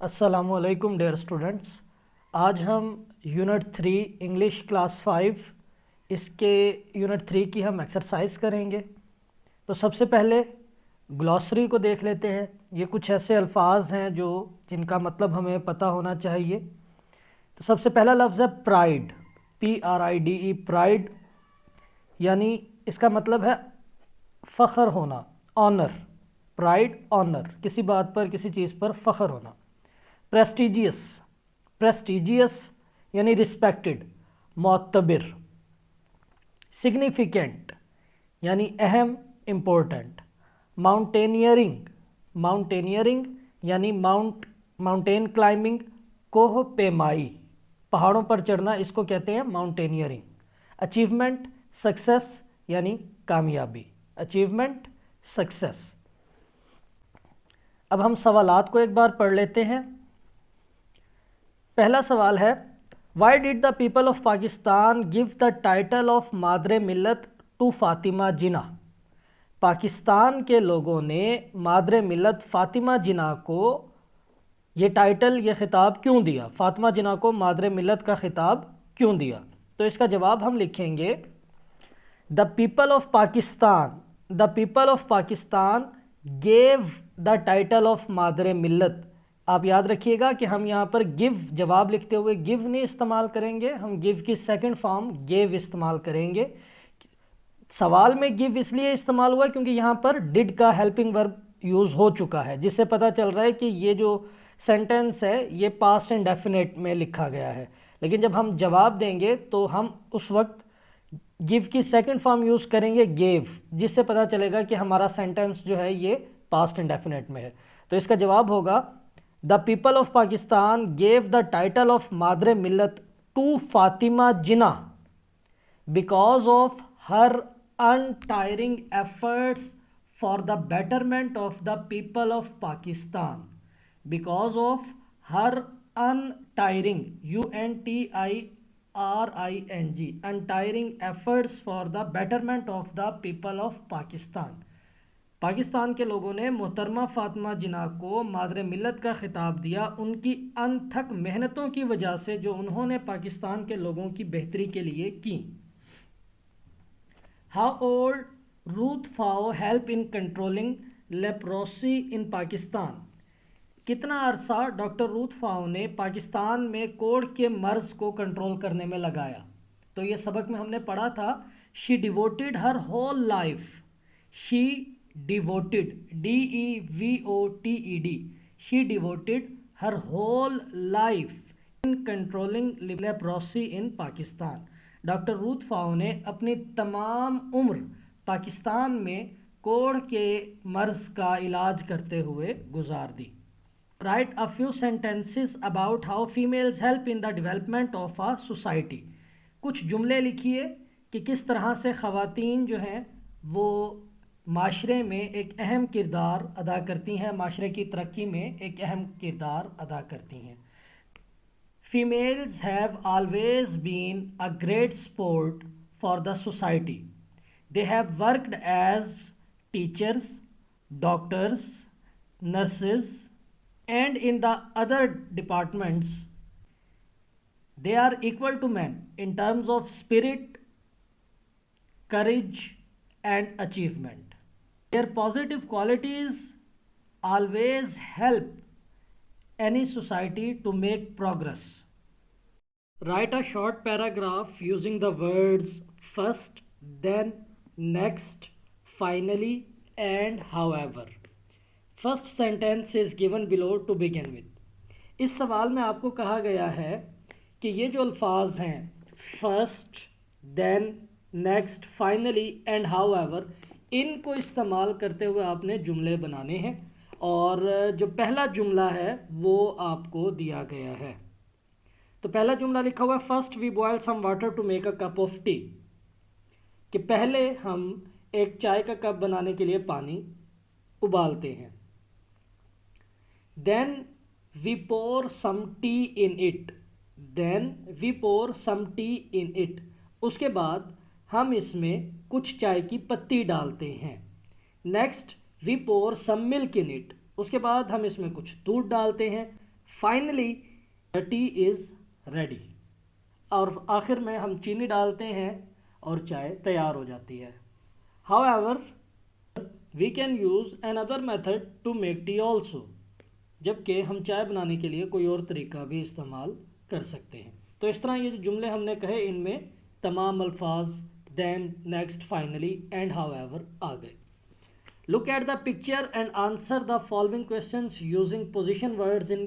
अस्सलामुअलैकुम dear students. आज हम यूनिट 3 इंग्लिश क्लास 5 इसके यूनिट 3 की हम एक्सरसाइज करेंगे। तो सबसे पहले ग्लॉसरी को देख लेते हैं। ये कुछ ऐसे अल्फाज हैं जिनका मतलब हमें पता होना चाहिए। तो सबसे पहला लफ्ज़ है प्राइड, PRIDE, प्राइड यानी इसका मतलब है फ़ख्र होना, ऑनर। प्राइड ऑनर, किसी बात पर किसी चीज़ पर फ़ख्र होना। प्रेस्टिजियस, प्रेस्टिजियस यानी रिस्पेक्टेड, मोतबर। सिग्निफिकेंट यानी अहम, इम्पोर्टेंट। माउंटेनियरिंग, माउंटेनियरिंग यानी माउंटेन क्लाइंबिंग, कोह पेमाई, पहाड़ों पर चढ़ना, इसको कहते हैं माउंटेनियरिंग। अचीवमेंट, सक्सेस यानी कामयाबी। Achievement, success. अब हम सवालात को एक बार पढ़ लेते हैं। पहला सवाल है, why did the people of Pakistan give the title of Madar-e Millat to Fatima जिना। पाकिस्तान के लोगों ने मादरे मिल्लत फ़ातिमा जिना को ये टाइटल, ये ख़िताब क्यों दिया? फ़ातिमा जिना को मादरे मिल्लत का ख़िताब क्यों दिया? तो इसका जवाब हम लिखेंगे, the people of Pakistan, the people of Pakistan gave the title of Madar-e Millat. आप याद रखिएगा कि हम यहाँ पर गिव जवाब लिखते हुए गिव नहीं इस्तेमाल करेंगे, हम गिव की सेकंड फॉर्म गेव इस्तेमाल करेंगे। सवाल में गिव इसलिए इस्तेमाल हुआ क्योंकि यहाँ पर डिड का हेल्पिंग वर्ब यूज़ हो चुका है, जिससे पता चल रहा है कि ये जो सेंटेंस है ये पास्ट इंडेफिनिट में लिखा गया है। लेकिन जब हम जवाब देंगे तो हम उस वक्त गिव की सेकंड फॉर्म यूज़ करेंगे गेव, जिससे पता चलेगा कि हमारा सेंटेंस जो है ये पास्ट इंडेफिनिट में है। तो इसका जवाब होगा, the people of Pakistan gave the title of Madar-e Millat to Fatima Jinnah because of her untiring efforts for the betterment of the people of Pakistan. Because of her untiring, UNTIRING, untiring efforts for the betterment of the people of Pakistan. Pakistan के लोगों ने मोहतरमा फ़ातिमा जिना को मादरे मिल्लत का ख़िताब दिया उनकी अनथक मेहनतों की वजह से जो उन्होंने पाकिस्तान के लोगों की बेहतरी के लिए की। How old Ruth Pfau help in controlling leprosy in Pakistan. कितना अरसा डॉक्टर रूथ फाओ ने पाकिस्तान में कोढ़ के मर्ज़ को कंट्रोल करने में लगाया? तो ये सबक में हमने पढ़ा था, she devoted her whole life, she devoted, DEVOTED, she devoted her whole life in controlling leprosy in Pakistan. Doctor Ruth Pfau ने अपनी तमाम उम्र पाकिस्तान में कोढ़ के मर्ज़ का इलाज करते हुए गुजार दी। Write a few sentences about how females help in the development of a society. कुछ जुमले लिखिए कि किस तरह से ख़वातीन जो हैं वो माशरे में एक अहम किरदार अदा करती हैं, माशरे की तरक्की में एक अहम किरदार अदा करती हैं। Females have always been a great support for the society. They have worked as teachers, doctors, nurses, and in the other departments. They are equal to men in terms of spirit, courage, and achievement. Their positive qualities always help any society to make progress. Write a short paragraph using the words first, then, next, finally, and however. First sentence is given below to begin with. इस सवाल में आपको कहा गया है कि ये जो अल्फाज हैं first, then, next, finally and however, इनको इस्तेमाल करते हुए आपने जुमले बनाने हैं। और जो पहला जुमला है वो आपको दिया गया है। तो पहला जुमला लिखा हुआ है, first we boil some water to make a cup of tea, कि पहले हम एक चाय का कप बनाने के लिए पानी उबालते हैं। Then we pour some tea in it, then we pour some tea in it, उसके बाद हम इसमें कुछ चाय की पत्ती डालते हैं। Next we pour some milk in it, उसके बाद हम इसमें कुछ दूध डालते हैं। Finally the tea is ready. और आखिर में हम चीनी डालते हैं और चाय तैयार हो जाती है। However we can use another method to make tea also, जबकि हम चाय बनाने के लिए कोई और तरीका भी इस्तेमाल कर सकते हैं। तो इस तरह ये जो जुमले हमने कहे इनमें तमाम अल्फाज then, next, finally and however आ गए। Look at the picture and answer the following questions using position words in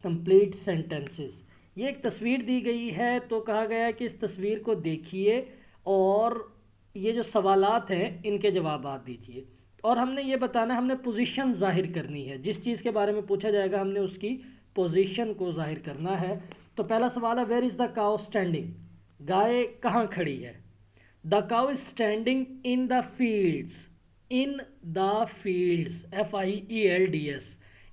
complete sentences. ये एक तस्वीर दी गई है, तो कहा गया है कि इस तस्वीर को देखिए और ये जो सवालात हैं इनके जवाब दीजिए। और हमने ये बताना है, हमने पोजीशन जाहिर करनी है। जिस चीज़ के बारे में पूछा जाएगा हमने उसकी पोजीशन को जाहिर करना है। तो पहला सवाल है, where is the cow standing? गाय कहाँ खड़ी है? The cow is standing in the fields. In the fields, FIELDS।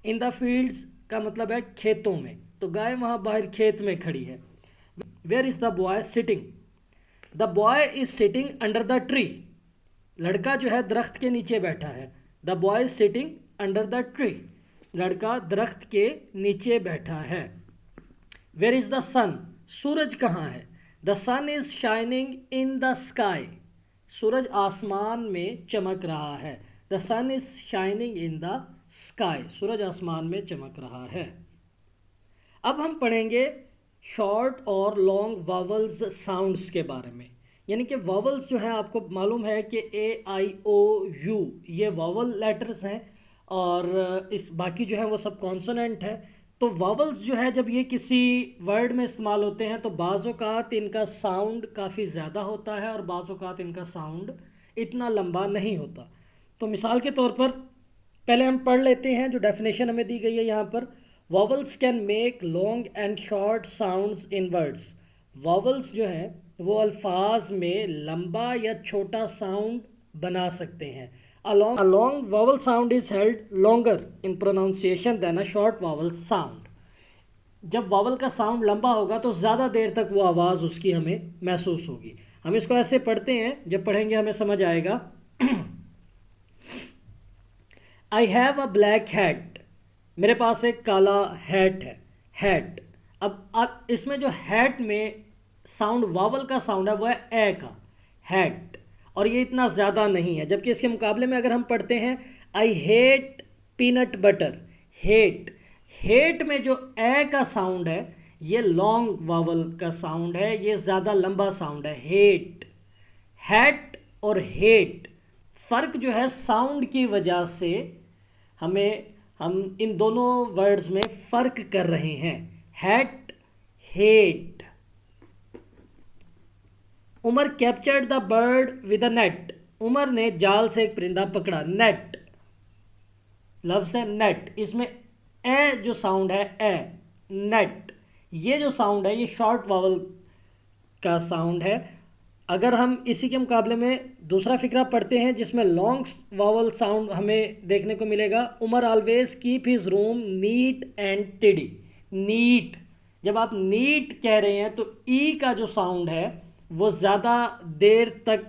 In the fields का मतलब है खेतों में, तो गाय वहाँ बाहर खेत में खड़ी है। Where is the boy sitting? The boy is sitting under the tree. लड़का जो है दरख्त के नीचे बैठा है। The boy is sitting under the tree. लड़का दरख्त के नीचे बैठा है। Where is the sun? सूरज कहाँ है? The sun is shining in the sky. सूरज आसमान में चमक रहा है। The sun is shining in the sky. सूरज आसमान में चमक रहा है। अब हम पढ़ेंगे शॉर्ट और लॉन्ग वावल्स साउंड्स के बारे में। यानी कि वावल्स जो है आपको मालूम है कि AIOU ये वावल लेटर्स हैं और इस बाकी जो है वो सब कॉन्सोनेंट है। तो वावल्स जो है जब ये किसी वर्ड में इस्तेमाल होते हैं तो बाज़ औक़ात इनका साउंड काफ़ी ज़्यादा होता है और बाज़ औक़ात इनका साउंड इतना लंबा नहीं होता। तो मिसाल के तौर पर पहले हम पढ़ लेते हैं जो डेफिनेशन हमें दी गई है यहाँ पर। Vowels can make long and short sounds in words. Vowels जो हैं वो अल्फाज में लंबा या छोटा साउंड बना सकते हैं। A long vowel sound is held longer in pronunciation than a short vowel sound. जब वावल का साउंड लंबा होगा तो ज़्यादा देर तक वो आवाज़ उसकी हमें महसूस होगी। हम इसको ऐसे पढ़ते हैं, जब पढ़ेंगे हमें समझ आएगा। I have a black hat. मेरे पास एक काला हैट है। हैट। अब इसमें जो हैट में साउंड वावल का साउंड है वो है ए का, हैट, और ये इतना ज़्यादा नहीं है। जबकि इसके मुकाबले में अगर हम पढ़ते हैं I hate peanut butter. Hate, hate में जो ए का साउंड है ये लॉन्ग वावल का साउंड है, ये ज़्यादा लंबा साउंड है। हेट, हैट और हेट, फ़र्क जो है साउंड की वजह से हम इन दोनों वर्ड्स में फ़र्क कर रहे हैं। Hat, hate. Umar captured the bird with a net. Umar ने जाल से एक परिंदा पकड़ा। नेट, लफ्ज़ है नेट, इसमें ए जो साउंड है ए, नेट, ये जो साउंड है ये शॉर्ट वावल का साउंड है। अगर हम इसी के मुकाबले में दूसरा फिक्रा पढ़ते हैं जिसमें लॉन्ग वावल साउंड हमें देखने को मिलेगा। Umar always keep his room neat and tidy. Neat, जब आप नीट कह रहे हैं तो ई का जो साउंड है वो ज़्यादा देर तक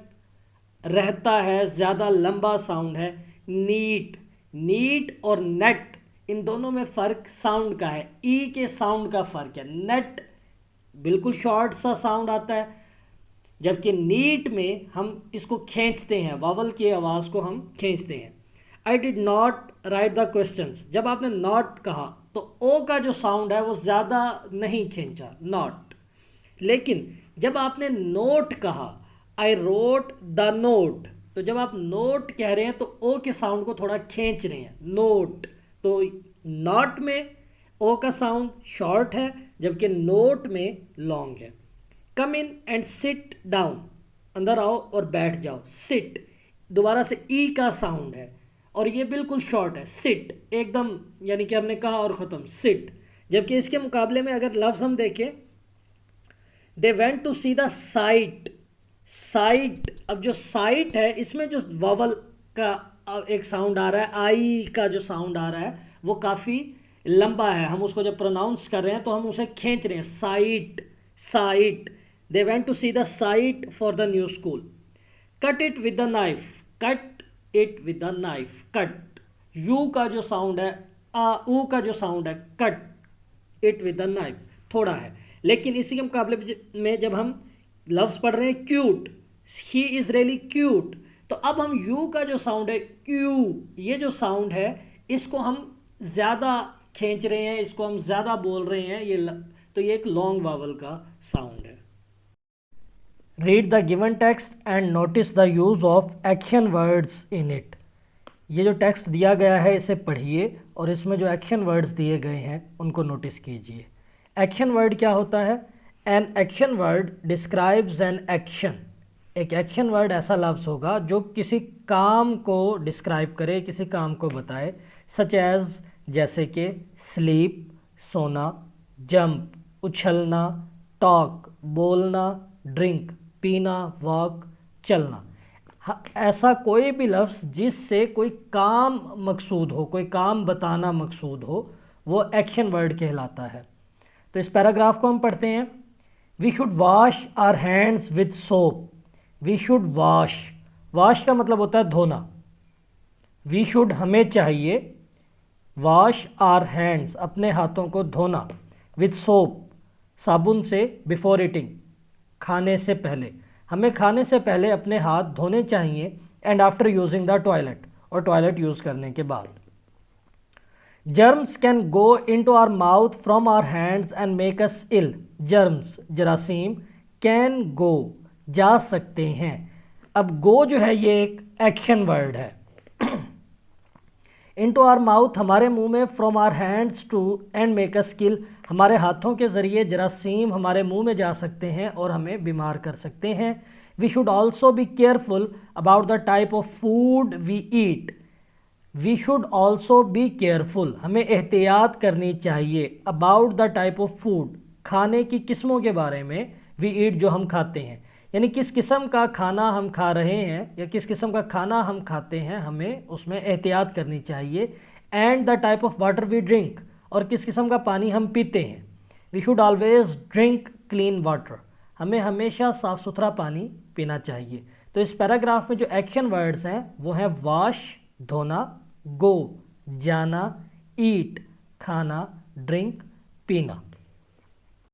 रहता है, ज़्यादा लंबा साउंड है। नीट, नीट और नेट, इन दोनों में फ़र्क साउंड का है, ई के साउंड का फ़र्क है। नेट बिल्कुल शॉर्ट सा साउंड आता है, जबकि नीट में हम इसको खींचते हैं, वावल की आवाज़ को हम खींचते हैं। I did not right the questions. जब आपने नॉट कहा तो ओ का जो साउंड है वो ज़्यादा नहीं खींचा, नॉट। लेकिन जब आपने नोट कहा, आई रोट द नोट, तो जब आप नोट कह रहे हैं तो ओ के साउंड को थोड़ा खींच रहे हैं, नोट। तो नॉट में ओ का साउंड शॉर्ट है जबकि नोट में लॉन्ग है। कम इन एंड सिट डाउन, अंदर आओ और बैठ जाओ। सिट, दोबारा से ई का साउंड है और ये बिल्कुल शॉर्ट है। सिट एकदम, यानी कि हमने कहा और ख़त्म, सिट। जबकि इसके मुकाबले में अगर लफ्ज़ हम देखें, they went to see the site. Site, अब जो साइट है इसमें जो वावल का एक साउंड आ रहा है, आई का जो साउंड आ रहा है वो काफ़ी लंबा है। हम उसको जब प्रोनाउंस कर रहे हैं तो हम उसे खींच रहे हैं, site, site. They went to see the site for the new school. Cut it with the knife. Cut it with the knife, cut. U का जो साउंड है, ऊ का जो साउंड है, cut, it with a knife, थोड़ा है। लेकिन इसी के मुकाबले में जब हम लफ्ज़ पढ़ रहे हैं cute, he is really cute, तो अब हम यू का जो साउंड है क्यू, ये जो साउंड है इसको हम ज़्यादा खींच रहे हैं, इसको हम ज़्यादा बोल रहे हैं, तो ये एक लॉन्ग वावल का साउंड है। Read the given text and notice the use of action words in it. ये जो टेक्स्ट दिया गया है इसे पढ़िए और इसमें जो एक्शन वर्ड्स दिए गए हैं उनको नोटिस कीजिए। एक्शन वर्ड क्या होता है? An action word describes an action. एक एक्शन वर्ड ऐसा लफ्ज़ होगा जो किसी काम को डिस्क्राइब करे, किसी काम को बताए, सच एज जैसे कि स्लीप सोना, जंप उछलना, टॉक बोलना, ड्रिंक पीना, वॉक चलना। ऐसा कोई भी लफ्ज़ जिससे कोई काम मकसूद हो, कोई काम बताना मकसूद हो, वो एक्शन वर्ड कहलाता है। तो इस पैराग्राफ को हम पढ़ते हैं। We should wash our hands with soap. We should wash, wash का मतलब होता है धोना। वी शुड हमें चाहिए, वॉश आवर हैंड्स अपने हाथों को धोना, विद सोप साबुन से, बिफोर ईटिंग खाने से पहले, हमें खाने से पहले अपने हाथ धोने चाहिए, and after using the toilet और टॉयलेट यूज़ करने के बाद। Germs can go into our mouth from our hands and make us ill. Germs जरासीम, कैन गो जा सकते हैं। अब गो जो है ये एक एक्शन वर्ड है। इनटू आवर माउथ हमारे मुंह में, from our hands to and make us kill हमारे हाथों के ज़रिए जरासीम हमारे मुंह में जा सकते हैं और हमें बीमार कर सकते हैं। We should also be careful about the type of food we eat. We should also be careful हमें एहतियात करनी चाहिए, about the type of food खाने की किस्मों के बारे में, वी ईट जो हम खाते हैं, यानी किस किस्म का खाना हम खा रहे हैं या किस किस्म का खाना हम खाते हैं, हमें उसमें एहतियात करनी चाहिए। And the type of water we drink और किस किस्म का पानी हम पीते हैं। We should always drink clean water हमें हमेशा साफ़ सुथरा पानी पीना चाहिए। तो इस पैराग्राफ में जो एक्शन वर्ड्स हैं वो हैं वॉश धोना, गो जाना, ईट खाना, ड्रिंक पीना।